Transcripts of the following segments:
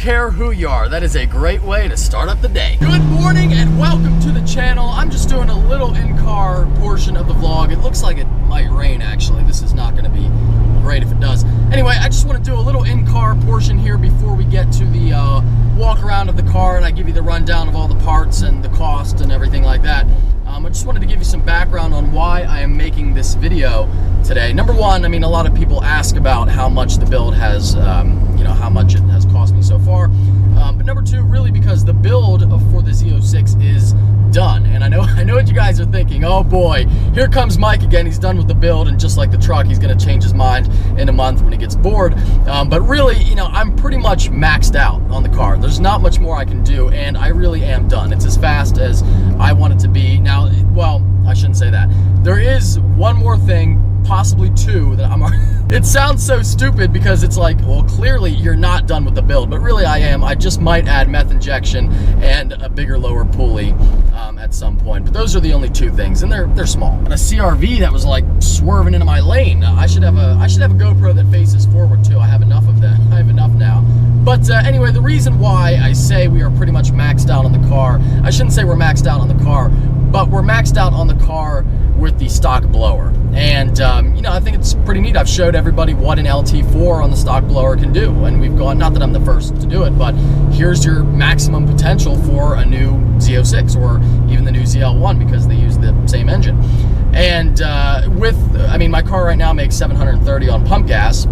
care who you are. That is a great way to start up the day. Good morning and welcome to the channel. I'm just doing a little in-car portion of the vlog. It looks like it might rain actually. This is not going to be great if it does. Anyway, I just want to do a little in-car portion here before we get to the walk around of the car and I give you the rundown of all the parts and the cost and everything like that. I just wanted to give you some background on why I am making this video today. Number one, I mean, a lot of people ask about how much the build has, how much it has cost me so far. But number two, really because the build for the Z06 is done. And I know what you guys are thinking. Oh boy, here comes Mike again. He's done with the build, and just like the truck, he's going to change his mind in a month when he gets bored. But really, I'm pretty much maxed out on the car. There's not much more I can do, and I really am done. It's as fast as I want it to be. Now, well, I shouldn't say that. There is one more thing, possibly two, that it sounds so stupid because it's like, well, clearly you're not done with the build, but really I am. I just might add meth injection and a bigger lower pulley at some point, but those are the only two things, and they're small. And a CRV that was like swerving into my lane. I should have a GoPro that faces forward too. I have enough of that. I have enough now. But anyway, the reason why I say we are pretty much maxed out on the car, I shouldn't say we're maxed out on the car, but we're maxed out on the car with the stock blower. And I think it's pretty neat. I've showed everybody what an LT4 on the stock blower can do, and we've gone, not that I'm the first to do it, but here's your maximum potential for a new Z06 or even the new ZL1 because they use the same engine. And my car right now makes 730 on pump gas.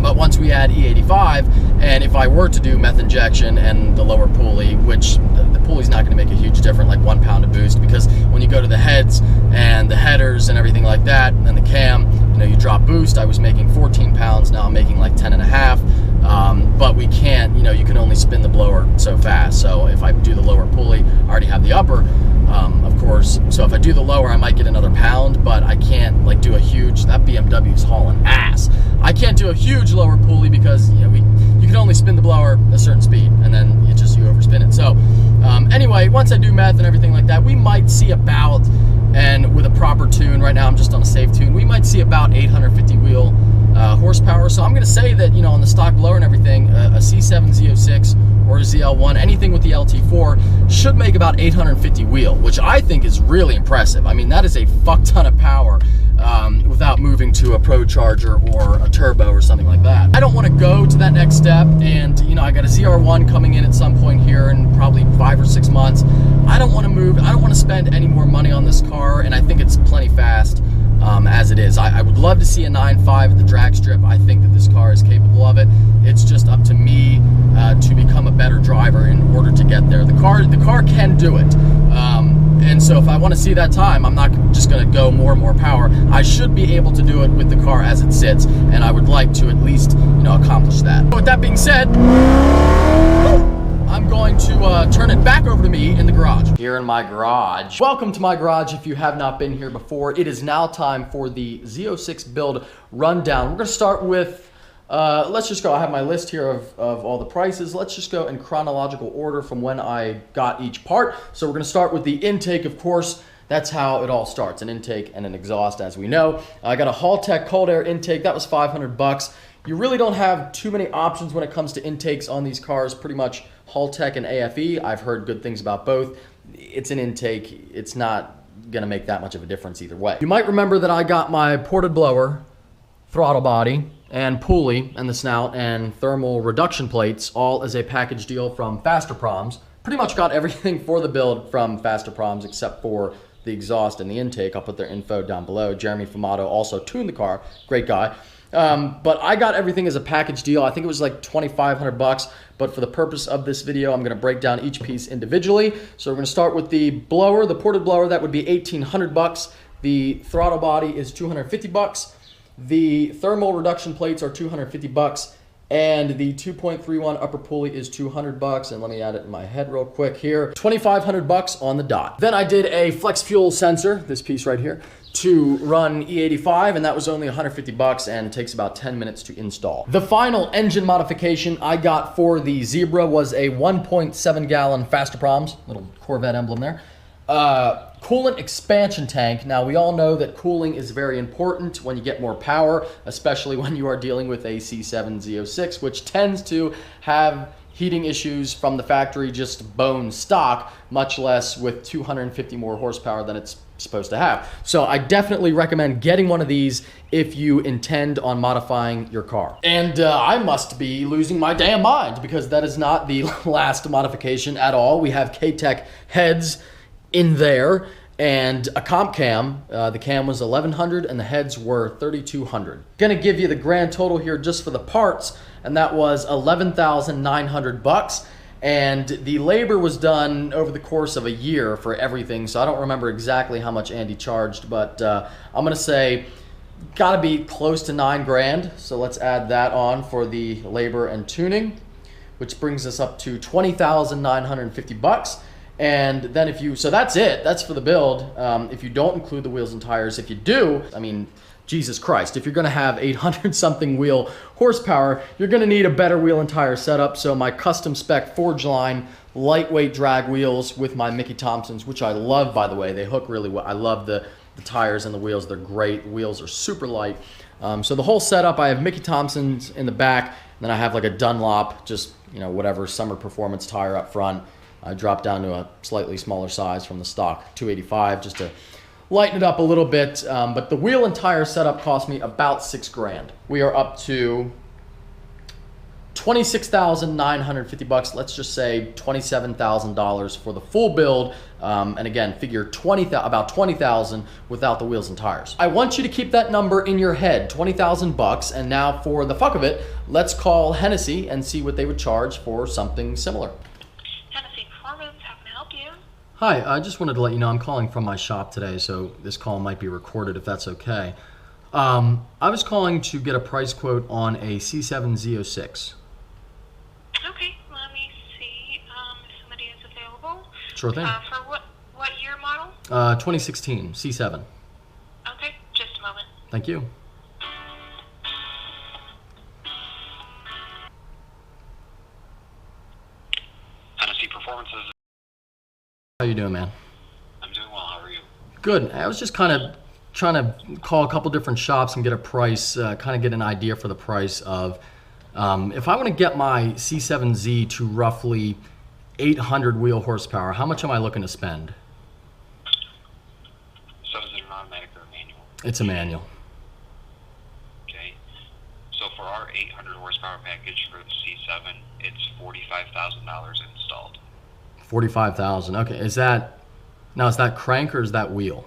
But once we add E85, and if I were to do meth injection and the lower pulley, which the pulley's not going to make a huge difference, like 1 pound of boost, because when you go to the heads and the headers and everything like that, and the cam, you drop boost. I was making 14 pounds, now I'm making like 10 and a half. But we can't, you can only spin the blower so fast. So if I do the lower pulley, I already have the upper, of course. So if I do the lower, I might get another pound, but I can't like do a huge, that BMW's hauling ass. I can't do a huge lower pulley because you can only spin the blower a certain speed, and then you overspin it. So anyway, once I do meth and everything like that, we might see about, and with a proper tune, right now I'm just on a safe tune, we might see about 850 wheel horsepower. So I'm going to say that on the stock blower and everything, a C8 Z06 or a ZL1, anything with the LT4 should make about 850 wheel, which I think is really impressive. I mean, that is a fuck ton of power without moving to a Pro Charger or a turbo or something like that. I don't want to go to that next step, and I got a ZR1 coming in at some point here in probably 5 or 6 months. I don't want to move. I don't want to spend any more money on this car, and I think it's plenty fast as it is. I would love to see a 9.5 at the drag strip. I think that this car is capable of it. It's just up to me to become a better driver in order to get there. The car can do it. And so if I want to see that time, I'm not just going to go more and more power. I should be able to do it with the car as it sits, and I would like to at least, accomplish that. With that being said, I'm going to turn it back over to me in the garage. Here in my garage. Welcome to my garage if you have not been here before. It is now time for the Z06 build rundown. We're going to start with, let's just go. I have my list here of all the prices. Let's just go in chronological order from when I got each part. So we're going to start with the intake, of course. That's how it all starts, an intake and an exhaust, as we know. I got a Haltech cold air intake. That was 500 bucks. You really don't have too many options when it comes to intakes on these cars. Pretty much Haltech and AFE. I've heard good things about both. It's an intake. It's not going to make that much of a difference either way. You might remember that I got my ported blower, throttle body, and pulley, and the snout, and thermal reduction plates, all as a package deal from Faster Proms. Pretty much got everything for the build from Faster Proms except for the exhaust and the intake. I'll put their info down below. Jeremy Fumato also tuned the car. Great guy. But I got everything as a package deal. I think it was like 2,500 bucks. But for the purpose of this video, I'm going to break down each piece individually. So we're going to start with the blower, the ported blower. That would be 1,800 bucks. The throttle body is 250 bucks. The thermal reduction plates are 250 bucks. And the 2.31 upper pulley is 200 bucks. And let me add it in my head real quick here. 2,500 bucks on the dot. Then I did a flex fuel sensor, this piece right here, to run E85, and that was only 150 bucks and takes about 10 minutes to install. The final engine modification I got for the Zebra was a 1.7 gallon Faster Proms, little Corvette emblem there. Coolant expansion tank. Now, we all know that cooling is very important when you get more power, especially when you are dealing with a C8 Z06, which tends to have heating issues from the factory, just bone stock, much less with 250 more horsepower than it's supposed to have. So I definitely recommend getting one of these if you intend on modifying your car. And I must be losing my damn mind, because that is not the last modification at all. We have K-Tech heads in there and a comp cam. The cam was $1,100 and the heads were $3,200. Gonna give you the grand total here just for the parts, and that was $11,900. And the labor was done over the course of a year for everything, so I don't remember exactly how much Andy charged, but I'm gonna say gotta be close to $9 grand. So let's add that on for the labor and tuning, which brings us up to $20,950. And then if you, so that's it, that's for the build. If you don't include the wheels and tires, if you do, I mean, Jesus Christ, if you're gonna have 800 something wheel horsepower, you're gonna need a better wheel and tire setup. So my custom spec Forge line lightweight drag wheels with my Mickey Thompsons, which I love, by the way, they hook really well. I love the tires and the wheels, they're great. The wheels are super light. So the whole setup, I have Mickey Thompsons in the back, and then I have like a Dunlop, just, you know, whatever summer performance tire up front. I dropped down to a slightly smaller size from the stock 285 just to lighten it up a little bit, but the wheel and tire setup cost me about $6 grand. We are up to $26,950. Let's just say $27,000 for the full build, and again, figure about $20,000 without the wheels and tires. I want you to keep that number in your head, $20,000. And now, for the fuck of it, let's call Hennessey and see what they would charge for something similar. Hi, I just wanted to let you know I'm calling from my shop today, so this call might be recorded if that's okay. I was calling to get a price quote on a C7 Z06. Okay, let me see if somebody is available. Sure thing. For what year model? 2016, C7. Okay, just a moment. Thank you. Hennessey Performances. How you doing, man? I'm doing well. How are you? Good. I was just kind of trying to call a couple different shops and get a price, kind of get an idea for the price of, if I want to get my C7Z to roughly 800 wheel horsepower, how much am I looking to spend? So is it an automatic or a manual? It's a manual. Okay. So for our 800 horsepower package for the C7, it's $45,000 installed. 45,000. Okay. Is that crank or is that wheel?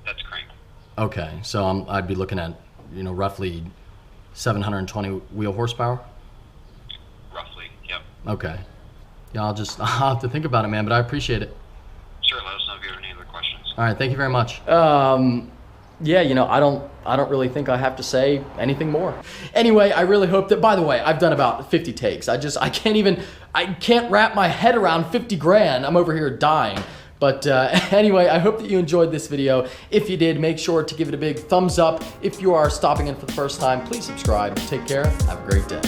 That's crank. Okay. So I'd be looking at, you know, roughly 720 wheel horsepower. Roughly. Yep. Okay. Yeah, I'll have to think about it, man, but I appreciate it. Sure. Let us know if you have any other questions. All right. Thank you very much. Yeah, you know, I don't really think I have to say anything more. Anyway, I really hope that, by the way, I've done about 50 takes. I can't wrap my head around 50 grand. I'm over here dying. But anyway, I hope that you enjoyed this video. If you did, make sure to give it a big thumbs up. If you are stopping in for the first time, please subscribe. Take care. Have a great day.